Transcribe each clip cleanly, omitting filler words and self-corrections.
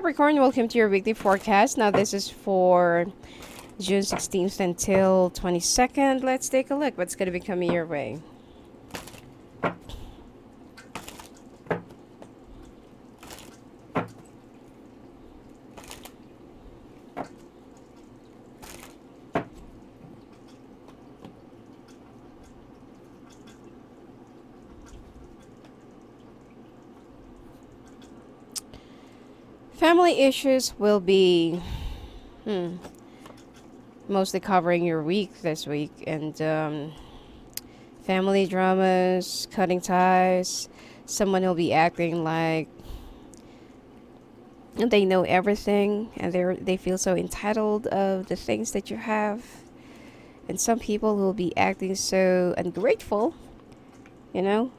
Capricorn, welcome to your weekly forecast. Now, this is for June 16th until 22nd. Let's take a look what's going to be coming your way. Family issues will be mostly covering your week this week, and family dramas, cutting ties. Someone will be acting like they know everything, and they feel so entitled of the things that you have. And some people will be acting so ungrateful, and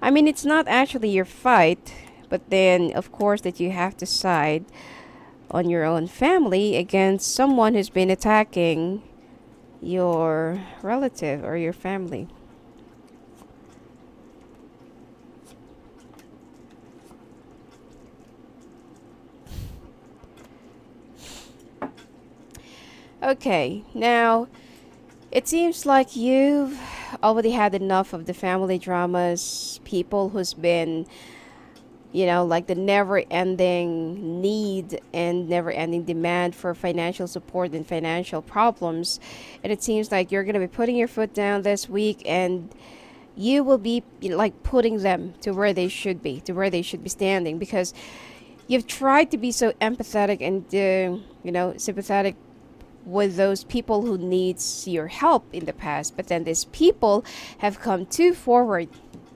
I mean, it's not actually your fight, but then of course that you have to side on your own family against someone who's been attacking your relative or your family. Okay, now it seems like you've already had enough of the family dramas, people who's been, like the never ending need and never ending demand for financial support and financial problems. And it seems like you're going to be putting your foot down this week, and you will be like putting them to where they should be, standing, because you've tried to be so empathetic and, sympathetic with those people who needs your help in the past, but then these people have come too forward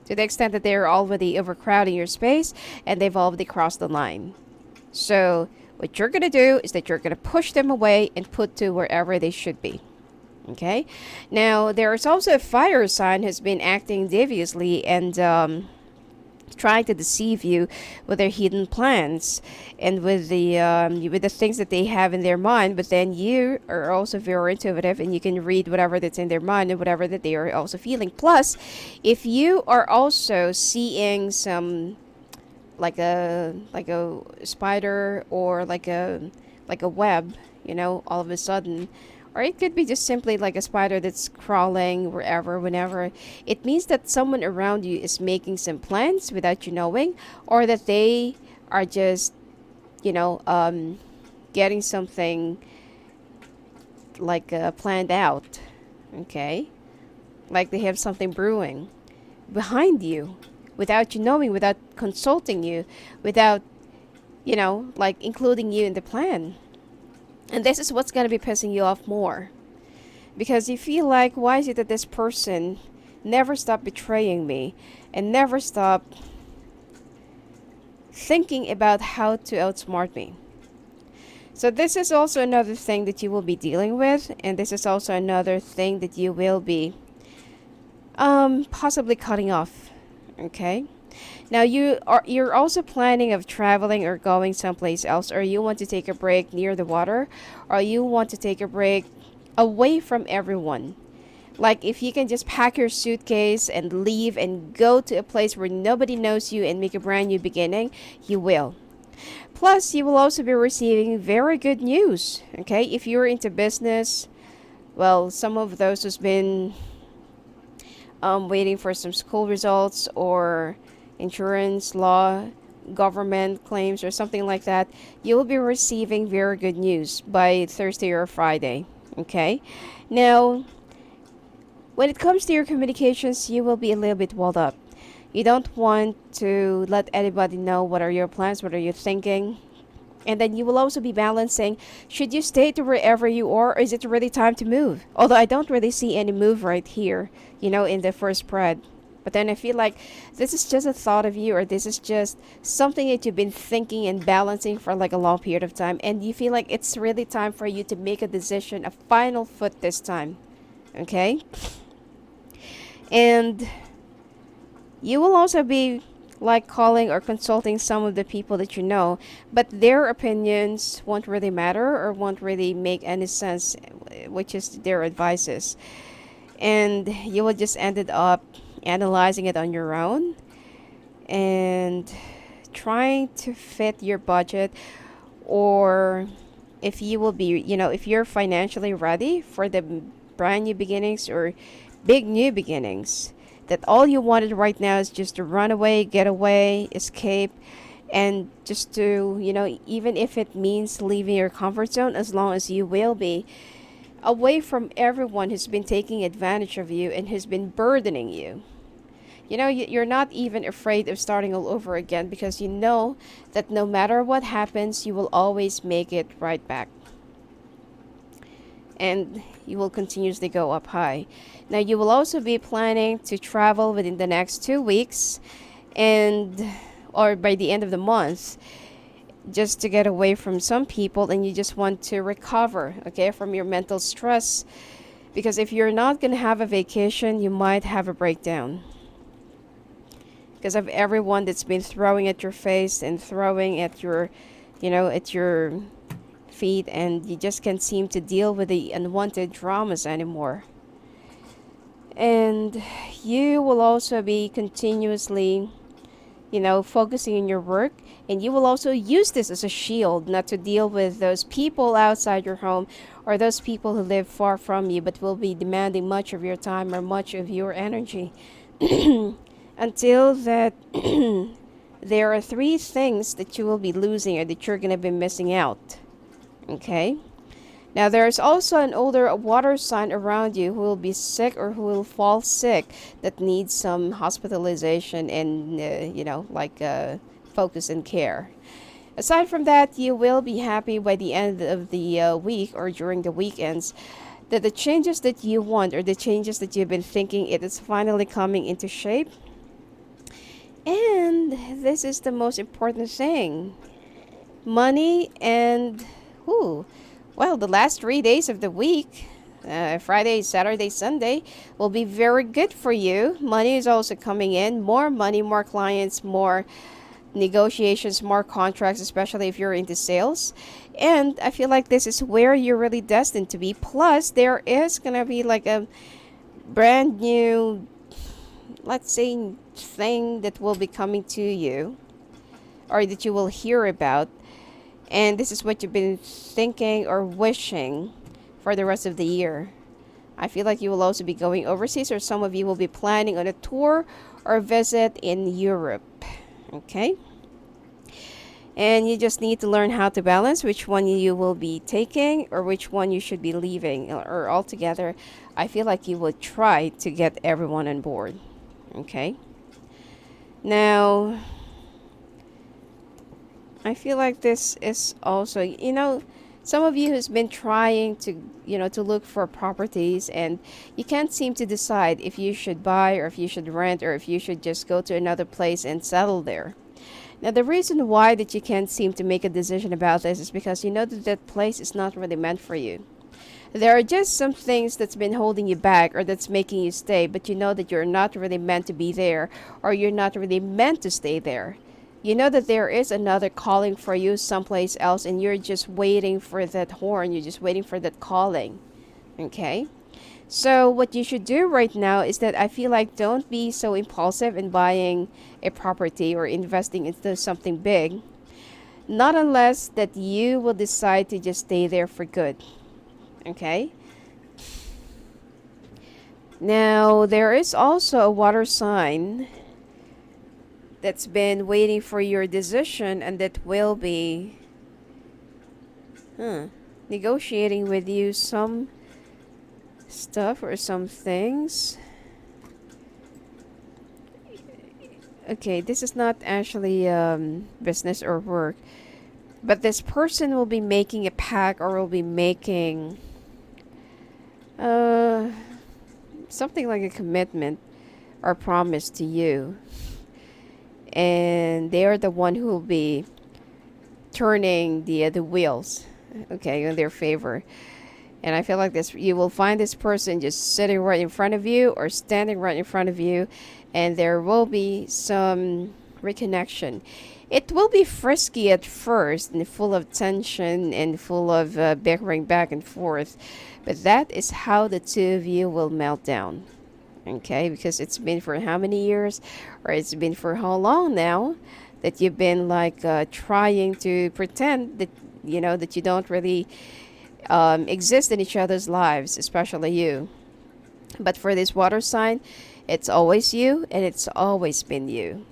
to the extent that they're already overcrowding your space and they've already crossed the line. So what you're going to do is that you're going to push them away and put to wherever they should be. Okay? Now, there is also a fire sign who's been acting deviously and trying to deceive you with their hidden plans and with the things that they have in their mind. But then you are also very intuitive, and you can read whatever that's in their mind and whatever that they are also feeling. Plus, if you are also seeing some like a spider or like a web, all of a sudden, or it could be just simply like a spider that's crawling wherever, whenever. It means that someone around you is making some plans without you knowing, or that they are just, getting something like planned out. Okay? Like they have something brewing behind you without you knowing, without consulting you, without, like including you in the plan. And this is what's going to be pissing you off more. Because you feel like, why is it that this person never stopped betraying me and never stopped thinking about how to outsmart me? So this is also another thing that you will be dealing with. And this is also another thing that you will be possibly cutting off. Okay? Now you're also planning of traveling or going someplace else, or you want to take a break near the water, or you want to take a break away from everyone. Like if you can just pack your suitcase and leave and go to a place where nobody knows you and make a brand new beginning, you will. Plus, you will also be receiving very good news. Okay, if you're into business, well, some of those who's been waiting for some school results or insurance, law, government claims, or something like that, you will be receiving very good news by Thursday or Friday. Okay? Now, when it comes to your communications, you will be a little bit walled up. You don't want to let anybody know what are your plans, what are you thinking. And then you will also be balancing, should you stay to wherever you are, or is it really time to move? Although I don't really see any move right here, in the first spread. But then I feel like this is just a thought of you, or this is just something that you've been thinking and balancing for like a long period of time. And you feel like it's really time for you to make a decision, a final foot this time. Okay? And you will also be like calling or consulting some of the people that you know, but their opinions won't really matter or won't really make any sense, which is their advices. And you will just ended up analyzing it on your own and trying to fit your budget, or if you will be, if you're financially ready for the brand new beginnings or big new beginnings, that all you wanted right now is just to run away, get away, escape, and just to, even if it means leaving your comfort zone, as long as you will be away from everyone who's been taking advantage of you and who's been burdening you. You're not even afraid of starting all over again, because you know that no matter what happens, you will always make it right back. And you will continuously go up high. Now, you will also be planning to travel within the next 2 weeks, and or by the end of the month, just to get away from some people, and you just want to recover, okay, from your mental stress. Because if you're not going to have a vacation, you might have a breakdown, because of everyone that's been throwing at your face and throwing at your, at your feet, and you just can't seem to deal with the unwanted dramas anymore. And you will also be continuously, focusing on your work, and you will also use this as a shield not to deal with those people outside your home, or those people who live far from you but will be demanding much of your time or much of your energy. Until that there are 3 things that you will be losing, or that you're going to be missing out. Okay? Now, there's also an older water sign around you who will be sick or who will fall sick, that needs some hospitalization and, focus and care. Aside from that, you will be happy by the end of the week or during the weekends, that the changes that you want, or the changes that you've been thinking, it is finally coming into shape. And this is the most important thing. Money and, the last 3 days of the week, Friday, Saturday, Sunday, will be very good for you. Money is also coming in. More money, more clients, more negotiations, more contracts, especially if you're into sales. And I feel like this is where you're really destined to be. Plus, there is going to be like a brand new, let's say, thing that will be coming to you, or that you will hear about. And this is what you've been thinking or wishing for the rest of the year. I feel like you will also be going overseas, or some of you will be planning on a tour or visit in Europe. Okay? And you just need to learn how to balance which one you will be taking, or which one you should be leaving, or altogether. I feel like you will try to get everyone on board. Okay? Now, I feel like this is also, some of you who's been trying to, to look for properties, and you can't seem to decide if you should buy, or if you should rent, or if you should just go to another place and settle there. Now, the reason why that you can't seem to make a decision about this is because you know that that place is not really meant for you. There are just some things that's been holding you back, or that's making you stay, but you know that you're not really meant to be there, or you're not really meant to stay there. You know that there is another calling for you someplace else, and you're just waiting for that horn. You're just waiting for that calling. Okay? So what you should do right now is that I feel like don't be so impulsive in buying a property or investing into something big. Not unless that you will decide to just stay there for good. Okay? Now, there is also a water sign that's been waiting for your decision, and that will be negotiating with you some stuff or some things. Okay, this is not actually business or work, but this person will be making a pact, or will be making something like a commitment or promise to you. And they are the one who will be turning the wheels, okay, in their favor. And I feel like this, you will find this person just sitting right in front of you, or standing right in front of you, and there will be some reconnection. It will be frisky at first, and full of tension, and full of bickering back and forth, but that is how the two of you will melt down. Okay, because it's been for how many years, or it's been for how long now, that you've been like trying to pretend that that you don't really exist in each other's lives, especially you. But for this water sign, it's always you and it's always been you.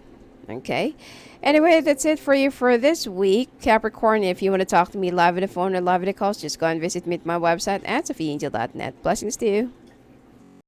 Okay? Anyway, that's it for you for this week. Capricorn, if you want to talk to me live on the phone or live on the calls, just go and visit me at my website at sophiaangel.net. Blessings to you.